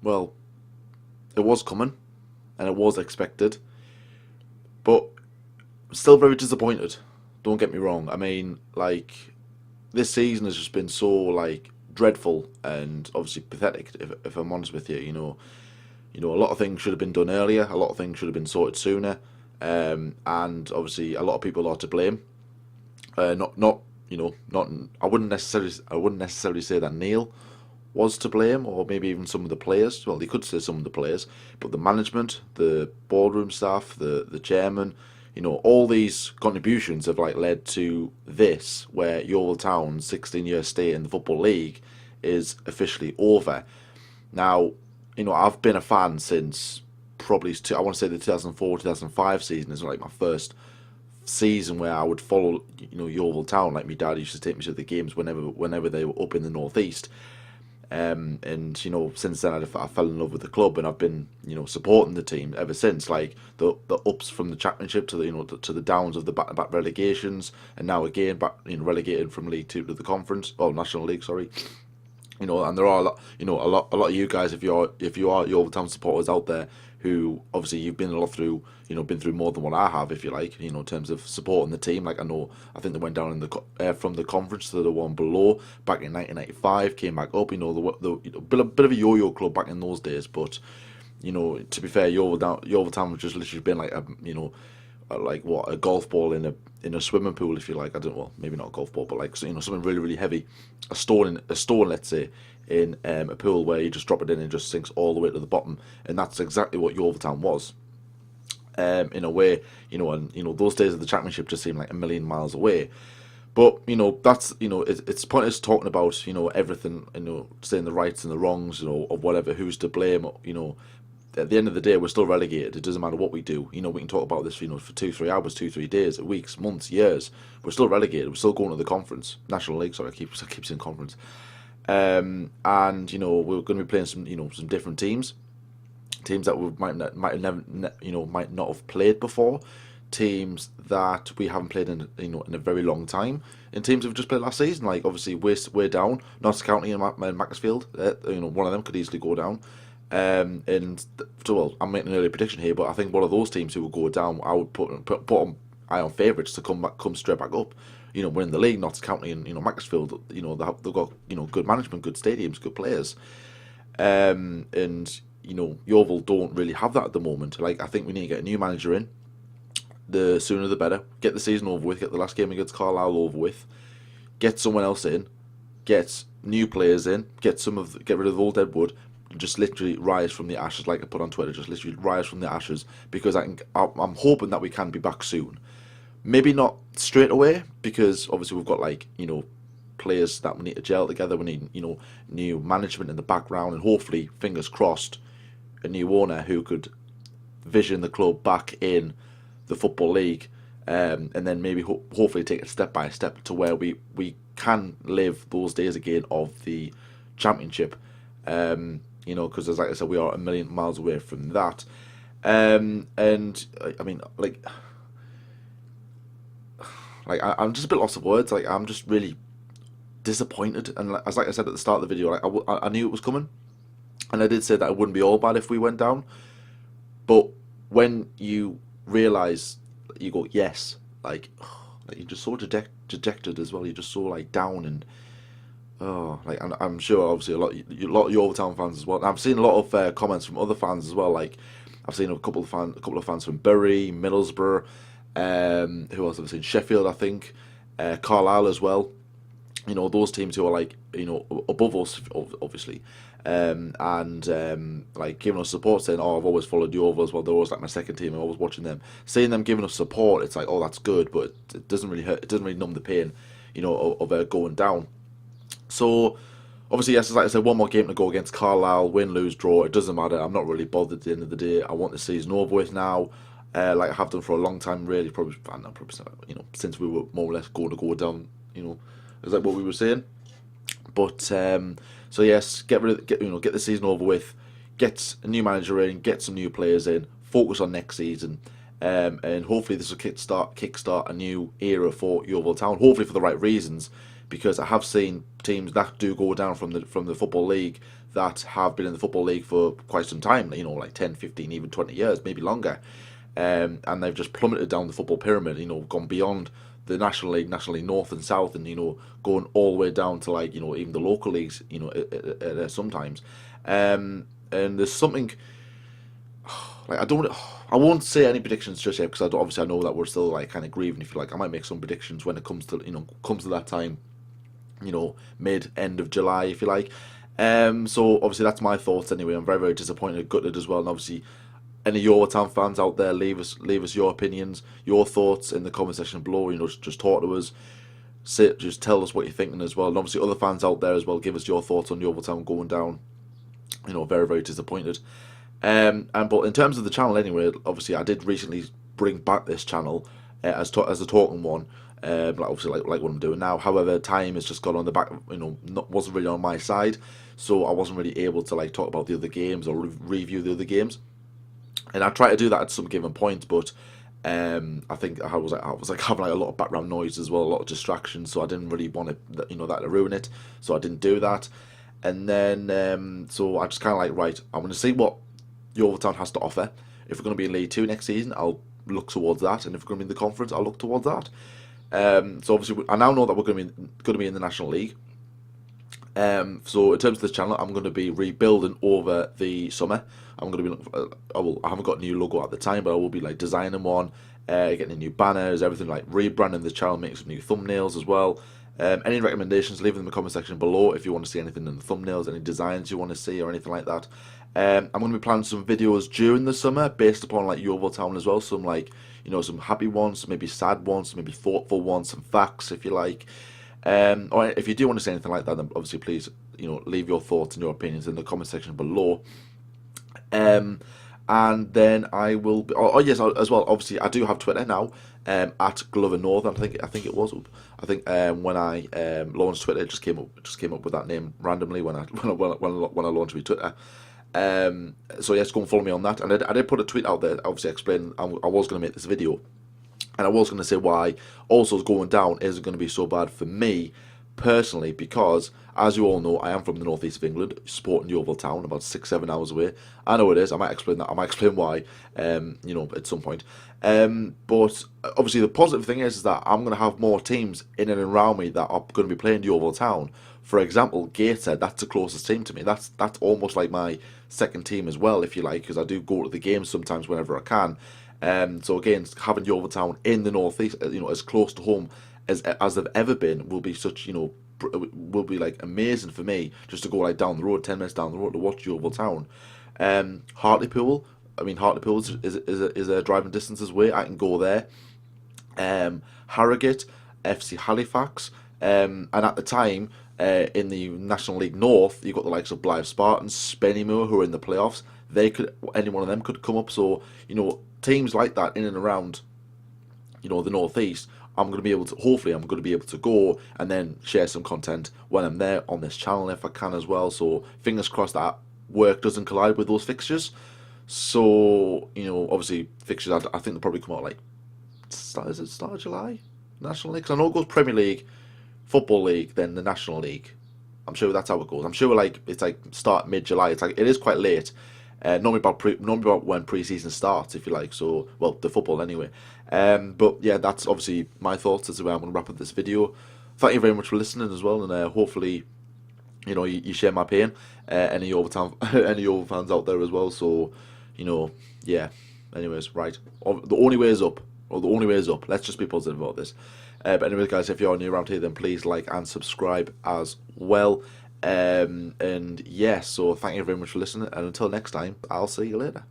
Well, it was coming and it was expected, but still very disappointed. Don't get me wrong. I mean, like, this season has just been so like dreadful and obviously pathetic. If I'm honest with you, a lot of things should have been done earlier. A lot of things should have been sorted sooner, and obviously a lot of people are to blame. Not not. I wouldn't necessarily say that Neil was to blame, or maybe even some of the players. Well, you could say some of the players, but the management, the boardroom staff, the chairman, all these contributions have like led to this, where Yeovil Town's 16-year stay in the Football League is officially over. Now, I've been a fan since probably I want to say the 2004-2005 season is like my first season where I would follow, Yeovil Town. Like my dad used to take me to the games whenever they were up in the northeast. And since then I fell in love with the club, and I've been supporting the team ever since. Like the ups from the championship to the to the downs of the back relegations, and now again back relegated from League Two to the Conference, or National League, sorry. And there are a lot, a lot of you guys, if you are Yeovil Town supporters out there, who obviously you've been a lot through, been through more than what I have, if you like, in terms of supporting the team. Like I think they went down in the from the conference to the one below back in 1995, came back up. Bit of a yo-yo club back in those days, but to be fair, Yeovil Town has just literally been like like what, a golf ball in a swimming pool, if you like. I don't, well, maybe not a golf ball, but like something really really heavy, a stone, let's say, in a pool where you just drop it in and it just sinks all the way to the bottom, and that's exactly what Yeovil Town was. In a way, and those days of the championship just seem like a million miles away. But that's it's pointless talking about everything, saying the rights and the wrongs, of whatever, who's to blame. At the end of the day, we're still relegated. It doesn't matter what we do. We can talk about this, for 2-3 hours, 2-3 days, weeks, months, years. We're still relegated. We're still going to the conference, National League. Sorry, I keep saying conference. And we're going to be playing some different teams that we might never might not have played before, teams that we haven't played in a very long time, and teams who've just played last season. Like obviously we're down. Notts County and Macclesfield, one of them could easily go down. So, well, I'm making an early prediction here, but I think one of those teams who will go down, I would put on eye on favourites to come straight back up. We're in the league. Notts County and Macclesfield, they've got good management, good stadiums, good players, and Yeovil don't really have that at the moment. Like I think we need to get a new manager in. The sooner the better. Get the season over with. Get the last game against Carlisle over with. Get someone else in. Get new players in. Get rid of the old deadwood. Just literally rise from the ashes, like I put on Twitter. Just literally rise from the ashes, because I'm hoping that we can be back soon. Maybe not straight away, because obviously we've got players that we need to gel together. We need new management in the background, and hopefully, fingers crossed, a new owner who could vision the club back in the Football League, and then maybe hopefully take it step by step to where we can live those days again of the Championship. Because as like I said, we are a million miles away from that. And I mean, I'm just a bit lost of words. Like I'm just really disappointed, and like I said at the start of the video, I knew it was coming, and I did say that it wouldn't be all bad if we went down. But when you realise, you go, yes, you're just so dejected as well. You're just so down, and I'm sure obviously a lot of Yeovil Town fans as well. And I've seen a lot of comments from other fans as well. Like I've seen a couple of fans from Bury, Middlesbrough, who else have I seen? Sheffield, I think, Carlisle as well. Those teams who are above us, obviously, and giving us support, saying, "Oh, I've always followed Yeovil as well. They're always my second team. I'm always watching them." Seeing them giving us support, it's like, "Oh, that's good," but it doesn't really hurt. It doesn't really numb the pain, of going down. So, obviously, yes, like I said, one more game to go against Carlisle. Win, lose, draw. It doesn't matter. I'm not really bothered at the end of the day. I want the season over with now. Like I have done for a long time, really. Probably, since we were more or less going to go down. Is that what we were saying? But so yes, get the season over with. Get a new manager in. Get some new players in. Focus on next season. And hopefully this will kickstart a new era for Yeovil Town. Hopefully for the right reasons, because I have seen teams that do go down from the Football League that have been in the Football League for quite some time, you know, like 10, 15, even 20 years, maybe longer. And they've just plummeted down the football pyramid, you know, gone beyond the National League North and South, and, you know, going all the way down to, like, you know, even the local leagues, you know, sometimes. And there's something, like, I won't say any predictions just yet, because obviously I know that we're still, like, kind of grieving, if you like. I might make some predictions when it comes to, you know, that time, you know, end of July, if you like. So obviously that's my thoughts anyway. I'm very, very disappointed, gutted as well, and obviously any Yeovil Town fans out there, leave us your opinions, your thoughts in the comment section below. You know, just talk to us, just tell us what you're thinking as well. And obviously other fans out there as well, give us your thoughts on Yeovil Town going down. You know, very, very disappointed. But in terms of the channel anyway, obviously I did recently bring back this channel as a talking one. Like obviously like what I'm doing now. However, time has just got on the back, you know, wasn't really on my side, so I wasn't really able to, like, talk about the other games or review the other games. And I try to do that at some given point, but I think I was like having, like, a lot of background noise as well, a lot of distractions, so I didn't really want to, you know, that to ruin it, so I didn't do that. And then so I just kind of like, right, I'm going to see what Yeovil Town has to offer. If we're going to be in League 2 next season, I'll look towards that, and if we're going to be in the conference, I'll look towards that. So obviously I now know that we're going to be in the National League. So in terms of this channel, I'm going to be rebuilding over the summer. I'm going to be, I haven't got a new logo at the time, but I will be, like, designing one, getting new banners, everything, like rebranding the channel, making some new thumbnails as well. Any recommendations, leave them in the comment section below if you want to see anything in the thumbnails, any designs you want to see or anything like that. I'm going to be planning some videos during the summer based upon, like, Yeovil Town as well. Some, like, you know, some happy ones, maybe sad ones, maybe thoughtful ones, some facts if you like. Or if you do want to say anything like that, then obviously please, you know, leave your thoughts and your opinions in the comment section below. And then I will be, yes, as well, obviously I do have Twitter now, at Glover North. I think it was. I think when I launched Twitter, it just came up with that name randomly when I launched my Twitter. So yes, go and follow me on that. And I did put a tweet out there, obviously explaining I was going to make this video, and I was going to say why also going down isn't going to be so bad for me personally, because as you all know, I am from the northeast of England, supporting Yeovil Town, about 6-7 hours away. I know it is. I might explain that. I might explain why, you know, at some point. But obviously the positive thing is that I'm going to have more teams in and around me that are going to be playing Yeovil Town. For example, Gateshead, that's the closest team to me. That's almost like my second team as well, if you like, because I do go to the games sometimes whenever I can. So again, having Yeovil Town in the northeast, you know, as close to home as they've ever been, will be such, you know, will be, like, amazing for me just to go, like, down the road, 10 minutes down the road, to watch Yeovil Town. Hartlepool, I mean, Hartlepool is a driving distance away. I can go there. Harrogate, FC Halifax, and at the time, in the National League North, you've got the likes of Blythe Spartans, Spennymoor, who are in the playoffs. Any one of them could come up. So, you know, teams like that in and around, you know, the northeast, hopefully I'm going to be able to go and then share some content when I'm there on this channel if I can as well. So fingers crossed that work doesn't collide with those fixtures. So, you know, obviously fixtures, I think they'll probably come out, like, is it start of July? National League? 'Cause I know it goes Premier League, Football League, then the National League. I'm sure that's how it goes. I'm sure, like, it's like start mid-July. It's like, it is quite late. Normally about when pre-season starts, if you like. So, well, the football anyway. But yeah, that's obviously my thoughts as to where I'm going to wrap up this video. Thank you very much for listening as well, and hopefully, you know, you share my pain. Any Yeovil fans out there as well. So, you know, yeah. Anyways, right. The only way is up. Or the only way is up. Let's just be positive about this. But anyways, guys, if you're new around here, then please like and subscribe as well. And yeah, so thank you very much for listening, and until next time, I'll see you later.